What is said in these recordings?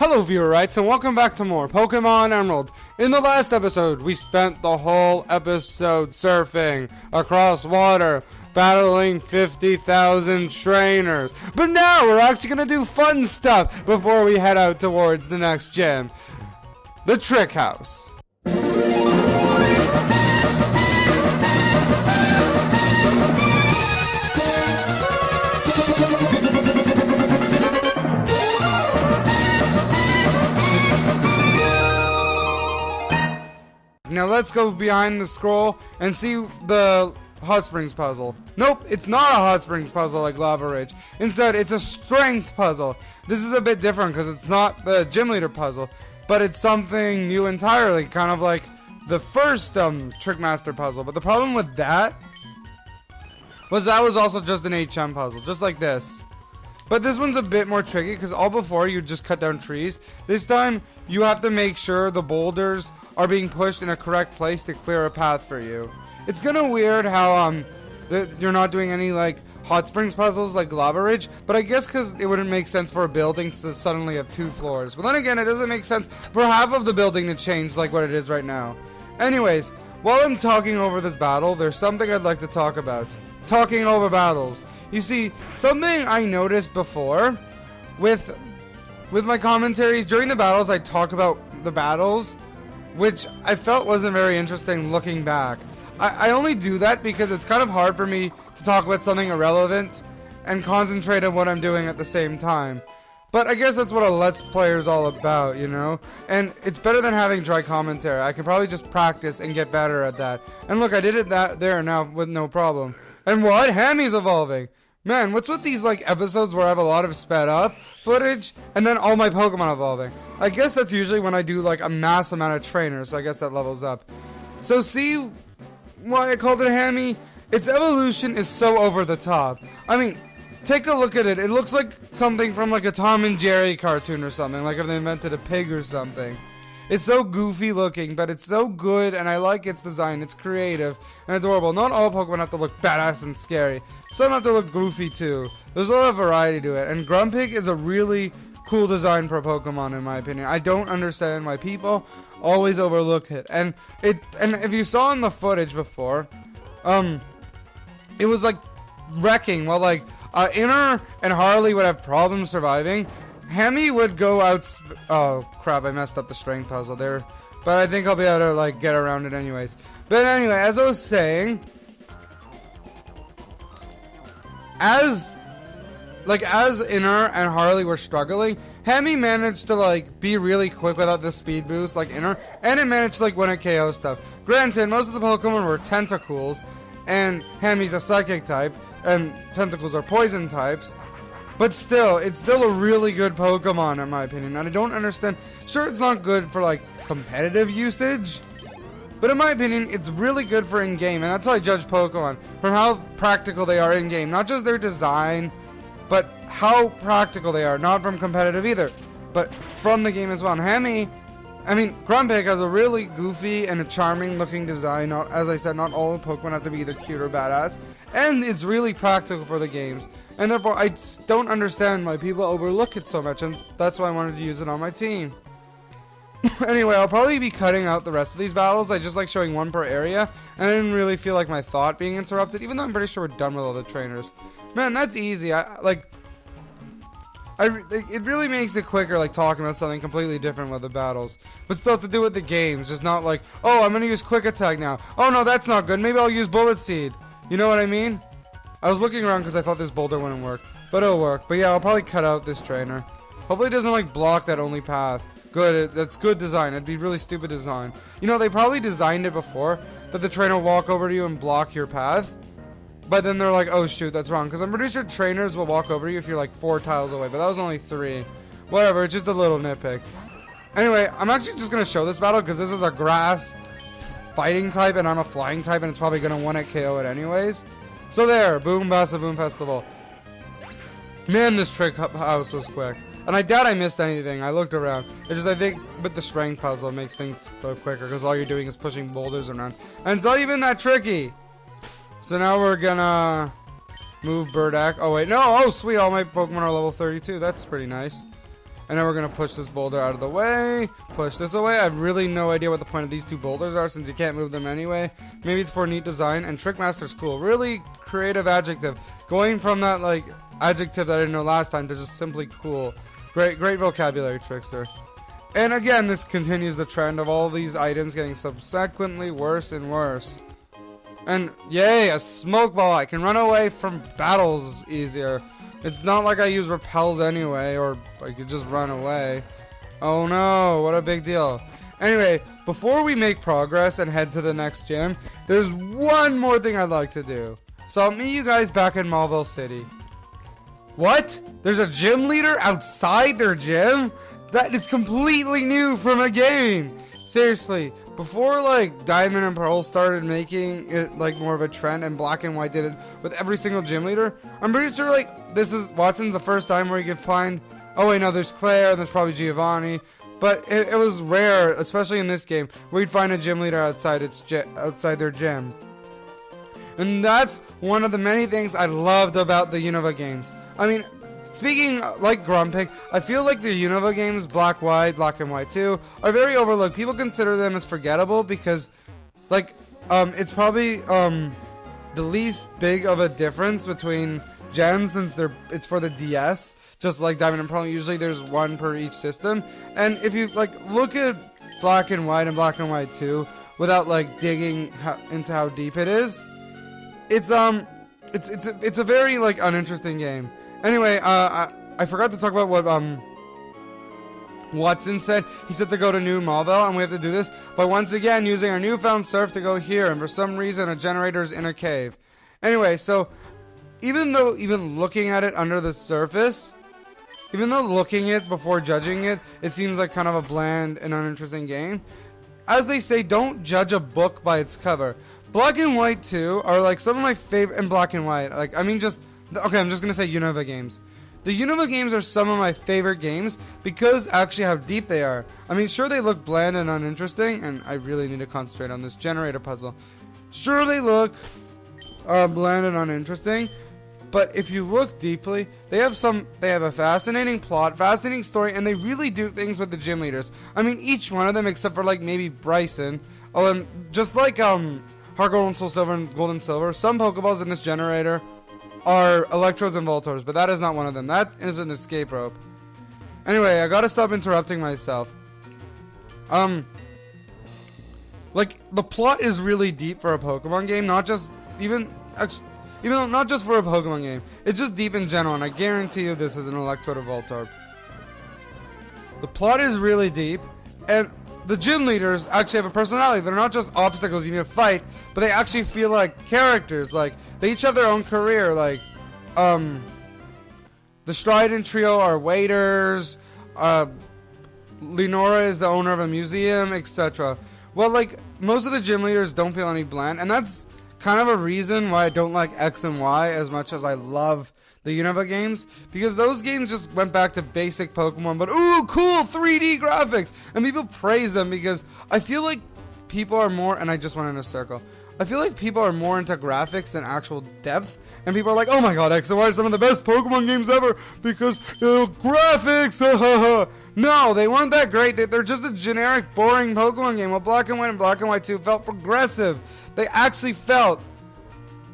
Hello viewerites and welcome back to more Pokemon Emerald. In the last episode, we spent the whole episode surfing across water, battling 50,000 trainers. But now we're actually going to do fun stuff before we head out towards the next gym. The Trick House. Now let's go behind the scroll and see the Hot Springs puzzle. Nope, it's not a Hot Springs puzzle like Lavaridge. Instead, it's a strength puzzle. This is a bit different because it's not the gym leader puzzle, but it's something new entirely, kind of like the first Trick Master puzzle. But the problem with that was also just an HM puzzle, just like this. But this one's a bit more tricky because all before you just cut down trees. This time you have to make sure the boulders are being pushed in a correct place to clear a path for you. It's kind of weird how you're not doing any like Hot Springs puzzles like Lavaridge, but I guess because it wouldn't make sense for a building to suddenly have 2 floors. But then again, it doesn't make sense for half of the building to change like what it is right now. Anyways, while I'm talking over this battle, there's something I'd like to talk about. Talking over battles. You see, something I noticed before with my commentaries during the battles, I talk about the battles, which I felt wasn't very interesting looking back. I only do that because it's kind of hard for me to talk about something irrelevant and concentrate on what I'm doing at the same time. But I guess that's what a Let's Player is all about, you know? And it's better than having dry commentary. I can probably just practice and get better at that. And look, I did it there now with no problem. And what? Hammy's evolving. Man, what's with these like episodes where I have a lot of sped up footage and then all my Pokemon evolving? I guess that's usually when I do like a mass amount of trainers, so I guess that levels up. So see why I called it Hammy? Its evolution is so over the top. I mean, take a look at it. It looks like something from like a Tom and Jerry cartoon or something, like if they invented a pig or something. It's so goofy looking, but it's so good, and I like its design. It's creative and adorable. Not all Pokemon have to look badass and scary. Some have to look goofy too. There's a lot of variety to it, and Grumpig is a really cool design for a Pokemon in my opinion. I don't understand why people always overlook it. And if you saw in the footage before, it was like wrecking. While like Inner and Harley would have problems surviving, Hammy would go out. Oh crap! I messed up the strength puzzle there, but I think I'll be able to like get around it anyways. But anyway, as I was saying, as Inner and Harley were struggling, Hammy managed to like be really quick without the speed boost like Inner, and it managed to like win a KO stuff. Granted, most of the Pokemon were Tentacles, and Hammy's a Psychic type, and Tentacles are Poison types. But still, it's still a really good Pokemon in my opinion, and I don't understand. Sure, it's not good for like competitive usage, but in my opinion, it's really good for in-game, and that's how I judge Pokemon, from how practical they are in-game. Not just their design, but how practical they are. Not from competitive either, but from the game as well. And Hammy, I mean, Grumpig has a really goofy and a charming looking design. Not, as I said, not all Pokemon have to be either cute or badass. And it's really practical for the games. And therefore, I don't understand why people overlook it so much. And that's why I wanted to use it on my team. Anyway, I'll probably be cutting out the rest of these battles. I just like showing one per area. And I didn't really feel like my thought being interrupted. Even though I'm pretty sure we're done with all the trainers. Man, that's easy. It really makes it quicker, like, talking about something completely different with the battles. But still to do with the games, just not like, oh, I'm going to use Quick Attack now. Oh, no, that's not good. Maybe I'll use Bullet Seed. You know what I mean? I was looking around because I thought this boulder wouldn't work. But it'll work. But yeah, I'll probably cut out this trainer. Hopefully it doesn't, like, block that only path. Good. That's good design. It'd be really stupid design. You know, they probably designed it before that the trainer will walk over to you and block your path. But then they're like, oh shoot, that's wrong. Because I'm pretty sure trainers will walk over you if you're like 4 tiles away. But that was only 3. Whatever, it's just a little nitpick. Anyway, I'm actually just going to show this battle because this is a grass fighting type and I'm a flying type and it's probably going to 1-hit KO it anyways. So there, boom, Bassa, boom, festival. Man, this trick house was quick. And I doubt I missed anything. I looked around. It's just I think with the strength puzzle it makes things go quicker because all you're doing is pushing boulders around. And it's not even that tricky. So now we're gonna move Burdak. Oh wait, no, oh sweet, all my Pokemon are level 32. That's pretty nice. And then we're going to push this boulder out of the way, push this away. I have really no idea what the point of these two boulders are since you can't move them anyway. Maybe it's for neat design. And Trickmaster's cool. Really creative adjective. Going from that, like, adjective that I didn't know last time to just simply cool. Great vocabulary, Trickster. And again, this continues the trend of all these items getting subsequently worse and worse. And yay, a smoke ball. I can run away from battles easier. It's not like I use repels anyway, or I could just run away. Oh no, what a big deal. Anyway, before we make progress and head to the next gym, there's one more thing I'd like to do. So I'll meet you guys back in Mauvile City. What? There's a gym leader outside their gym? That is completely new from a game. Seriously, before like Diamond and Pearl started making it like more of a trend and Black and White did it with every single gym leader, I'm pretty sure like this is Watson's the first time where you can find, oh wait no, there's Claire and there's probably Giovanni, but it was rare, especially in this game, where you'd find a gym leader outside outside their gym. And that's one of the many things I loved about the Unova games. I mean, speaking like Grumpig, I feel like the Unova games, Black and White 2, are very overlooked. People consider them as forgettable because, like, it's probably the least big of a difference between gens since it's for the DS. Just like Diamond and Pearl, usually there's one per each system. And if you like look at Black and White 2 without like digging into how deep it is, it's a very like uninteresting game. Anyway, I forgot to talk about what Watson said. He said to go to New Mauvile, and we have to do this by once again using our newfound surf to go here, and for some reason a generator is in a cave. Anyway, so even looking at it under the surface, even though looking at it before judging it, it seems like kind of a bland and uninteresting game. As they say, don't judge a book by its cover. Black and White 2 are like some of my favorite, and Black and White, like, I mean just, okay, I'm just gonna say Unova games. The Unova games are some of my favorite games because actually how deep they are. I mean, sure they look bland and uninteresting, and I really need to concentrate on this generator puzzle. Sure they look bland and uninteresting, but if you look deeply, they have a fascinating plot, fascinating story, and they really do things with the gym leaders. I mean, each one of them, except for like maybe Bryson. Oh, and just like Heart Gold and Soul Silver and Gold and Silver, some Pokeballs in this generator are Electros and Voltors, but that is not one of them. That is an escape rope. Anyway, I gotta stop interrupting myself. Like, the plot is really deep for a Pokemon game, not just, even though not just for a Pokemon game. It's just deep in general, and I guarantee you this is an Electrode or Voltorb. The plot is really deep, and the gym leaders actually have a personality. They're not just obstacles you need to fight, but they actually feel like characters. Like, they each have their own career. Like, the Strident Trio are waiters. Lenora is the owner of a museum, etc. Well, like, most of the gym leaders don't feel any bland, and that's kind of a reason why I don't like X and Y as much as I love the Unova games, because those games just went back to basic Pokemon, but ooh, cool 3D graphics, and people praise them because I feel like people are more, and I just went in a circle, I feel like people are more into graphics than actual depth, and people are like, oh my god, X and Y are some of the best Pokemon games ever, because graphics, no, they weren't that great, they're just a generic, boring Pokemon game. Well, Black and White 2 felt progressive. They actually felt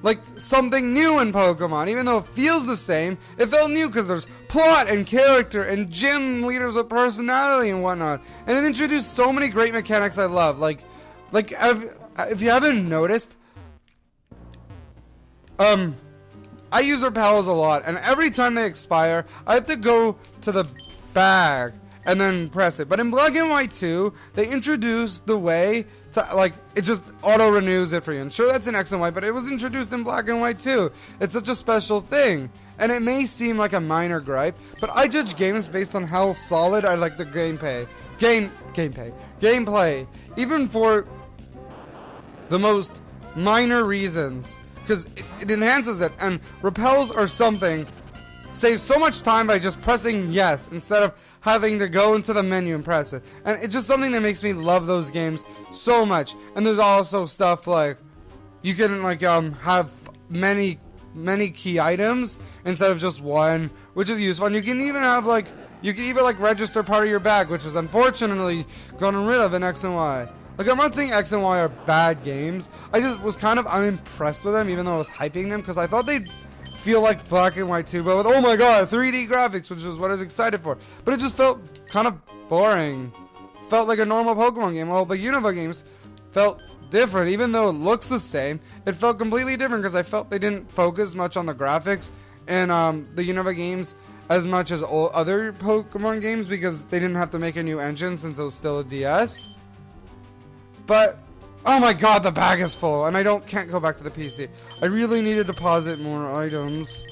like something new in Pokemon. Even though it feels the same, it felt new because there's plot and character and gym leaders with personality and whatnot. And it introduced so many great mechanics I love. Like if you haven't noticed, I use repels a lot, and every time they expire, I have to go to the bag and then press it. But in Black and White 2, they introduced the way to, like, it just auto-renews it for you. And sure, that's in X and Y, but it was introduced in Black and White 2. It's such a special thing. And it may seem like a minor gripe, but I judge games based on how solid I like the gameplay. Even for the most minor reasons. Because it enhances it. And repels are something saves so much time by just pressing yes instead of having to go into the menu and press it. And it's just something that makes me love those games so much. And there's also stuff like you can like have many key items instead of just one, which is useful. And you can even have like You can even like register part of your bag, which is unfortunately gotten rid of in X and Y. Like, I'm not saying X and Y are bad games. I just was kind of unimpressed with them, even though I was hyping them, because I thought they'd feel like Black and White 2, but with, oh my god, 3D graphics, which is what I was excited for. But it just felt kind of boring. Felt like a normal Pokemon game. Well, the Unova games felt different, even though it looks the same. It felt completely different because I felt they didn't focus much on the graphics in the Unova games as much as all other Pokemon games, because they didn't have to make a new engine since it was still a DS. But oh my god, the bag is full, and can't go back to the PC. I really need to deposit more items.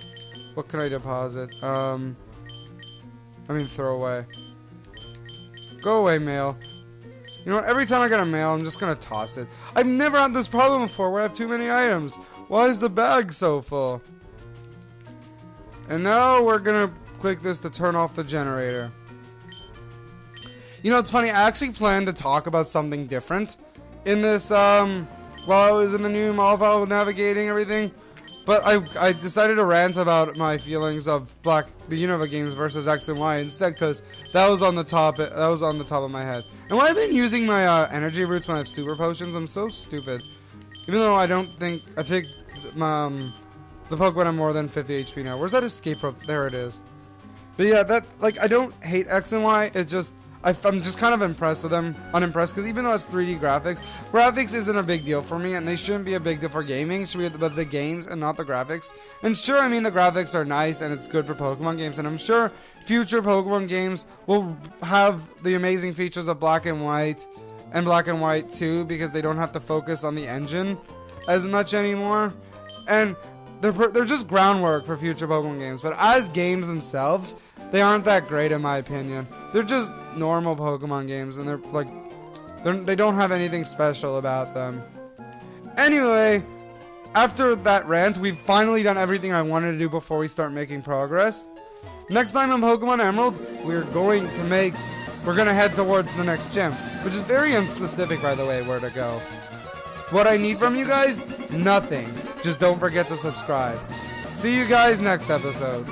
What can I deposit? I mean, throw away. Go away, mail. You know what? Every time I get a mail, I'm just gonna toss it. I've never had this problem before where I have too many items. Why is the bag so full? And now we're gonna click this to turn off the generator. You know, it's funny. I actually planned to talk about something different in this, while I was in the new mauvile navigating everything. But I decided to rant about my feelings of the Unova games versus X and Y instead, because that was on the top of my head. And when I've been using my energy roots when I have super potions, I'm so stupid. Even though I think the Pokemon have more than 50 HP now. Where's that escape rope? There it is. But yeah, I don't hate X and Y. It just, I'm just kind of impressed with them, unimpressed, because even though it's 3D graphics isn't a big deal for me, and they shouldn't be a big deal for gaming. It should be about the games and not the graphics. And sure, I mean, the graphics are nice and it's good for Pokemon games, and I'm sure future Pokemon games will have the amazing features of Black and White and Black and White 2, because they don't have to focus on the engine as much anymore. And they're just groundwork for future Pokemon games, but as games themselves, they aren't that great in my opinion. They're just normal Pokemon games, and they don't have anything special about them. Anyway, after that rant, we've finally done everything I wanted to do before we start making progress. Next time on Pokemon Emerald, we're gonna head towards the next gym, which is very unspecific, by the way, where to go. What I need from you guys? Nothing. Just don't forget to subscribe. See you guys next episode.